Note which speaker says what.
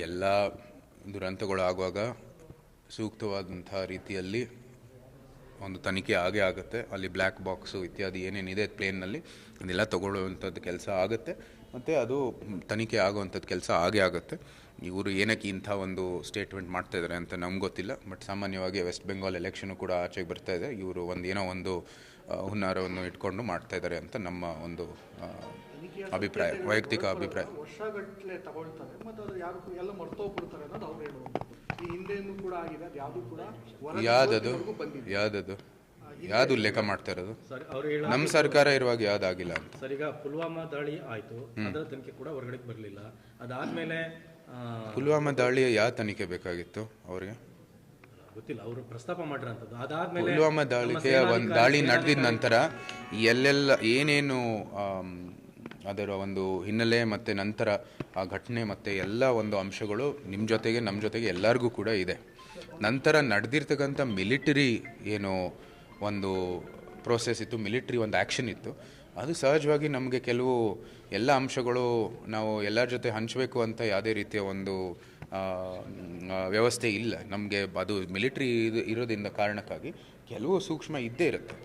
Speaker 1: ಎಲ್ಲ ದುರಂತಗಳು ಆಗುವಾಗ ಸೂಕ್ತವಾದಂಥ ರೀತಿಯಲ್ಲಿ ಒಂದು ತನಿಖೆ ಆಗೇ ಆಗುತ್ತೆ. ಅಲ್ಲಿ ಬ್ಲ್ಯಾಕ್ ಬಾಕ್ಸು ಇತ್ಯಾದಿ ಏನೇನಿದೆ ಪ್ಲೇನ್ನಲ್ಲಿ ಅದೆಲ್ಲ ತೊಗೊಳ್ಳುವಂಥದ್ದು ಕೆಲಸ ಆಗುತ್ತೆ ಮತ್ತು ಅದು ತನಿಖೆ ಆಗುವಂಥದ್ದು ಕೆಲಸ ಆಗೇ ಆಗುತ್ತೆ. ಇವರು ಏನಕ್ಕೆ ಇಂಥ ಒಂದು ಸ್ಟೇಟ್ಮೆಂಟ್ ಮಾಡ್ತಾಯಿದ್ದಾರೆ ಅಂತ ನಮ್ಗೆ ಗೊತ್ತಿಲ್ಲ. ಬಟ್ ಸಾಮಾನ್ಯವಾಗಿ ವೆಸ್ಟ್ ಬೆಂಗಾಲ್ ಎಲೆಕ್ಷನು ಕೂಡ ಆಚೆಗೆ ಬರ್ತಾ ಇದೆ. ಇವರು ಏನೋ ಒಂದು ಹುನ್ನಾರವನ್ನು ಇಟ್ಕೊಂಡು ಮಾಡ್ತಾಯಿದ್ದಾರೆ ಅಂತ ನಮ್ಮ ಒಂದು ಅಭಿಪ್ರಾಯ, ವೈಯಕ್ತಿಕ ಅಭಿಪ್ರಾಯ.
Speaker 2: ವರ್ಷಗಟ್ಟಲೆ ತಗೊಳ್ತಾರೆ ಮತ್ತು ಅದು ಯಾರು ಎಲ್ಲ ಮರ್ತೋಗ್ಬಿಡ್ತಾರೆ ಅನ್ನೋದು ಅವ್ರು ಹೇಳುವುದು. ಈ ಹಿಂದೆನೂ ಕೂಡ ಆಗಿದೆ, ಅದು ಯಾವುದು ಕೂಡ
Speaker 1: ಯಾವ್ದು ಉಲ್ಲೇಖ ಮಾಡ್ತಾ ಇರೋದು ನಮ್ಮ ಸರ್ಕಾರ ಇರುವಾಗ ಯಾವ್ದಾಗಿಲ್ಲ ಅಂತ.
Speaker 3: ಸರ್, ಈಗ ಪುಲ್ವಾಮಾ ದಾಳಿ ಆಯಿತು, ಅದರ ತನಿಖೆ ಕೂಡ ಹೊರಗಡೆ ಬರಲಿಲ್ಲ. ಅದಾದ್ಮೇಲೆ
Speaker 1: ಪುಲ್ವಾಮಾ ದಾಳಿಯ ಯಾವ ತನಿಖೆ ಬೇಕಾಗಿತ್ತು ಅವ್ರಿಗೆ
Speaker 3: ಗೊತ್ತಿಲ್ಲ, ಅವರು ಪ್ರಸ್ತಾಪ ಮಾಡಿರೋಂಥದ್ದು. ಅದಾದ್ಮೇಲೆ
Speaker 1: ಪುಲ್ವಾಮಾ ದಾಳಿಗೆ ಒಂದು ದಾಳಿ ನಡೆದಿದ ನಂತರ ಎಲ್ಲೆಲ್ಲ ಏನೇನು ಅದರ ಒಂದು ಹಿನ್ನೆಲೆ ಮತ್ತು ನಂತರ ಆ ಘಟನೆ ಮತ್ತು ಎಲ್ಲ ಒಂದು ಅಂಶಗಳು ನಿಮ್ಮ ಜೊತೆಗೆ ನಮ್ಮ ಜೊತೆಗೆ ಎಲ್ಲರಿಗೂ ಕೂಡ ಇದೆ. ನಂತರ ನಡೆದಿರ್ತಕ್ಕಂಥ ಮಿಲಿಟರಿ ಏನು ಒಂದು ಪ್ರೋಸೆಸ್ ಇತ್ತು, ಮಿಲಿಟ್ರಿ ಒಂದು ಆ್ಯಕ್ಷನ್ ಇತ್ತು, ಅದು ಸಹಜವಾಗಿ ನಮಗೆ ಕೆಲವು ಎಲ್ಲ ಅಂಶಗಳು ನಾವು ಎಲ್ಲರ ಜೊತೆ ಹಂಚಬೇಕು ಅಂತ ಯಾವುದೇ ರೀತಿಯ ಒಂದು ವ್ಯವಸ್ಥೆ ಇಲ್ಲ ನಮಗೆ. ಅದು ಮಿಲಿಟ್ರಿ ಇರೋದ್ರಿಂದ ಕಾರಣಕ್ಕಾಗಿ ಕೆಲವು ಸೂಕ್ಷ್ಮ ಇದ್ದೇ ಇರುತ್ತೆ.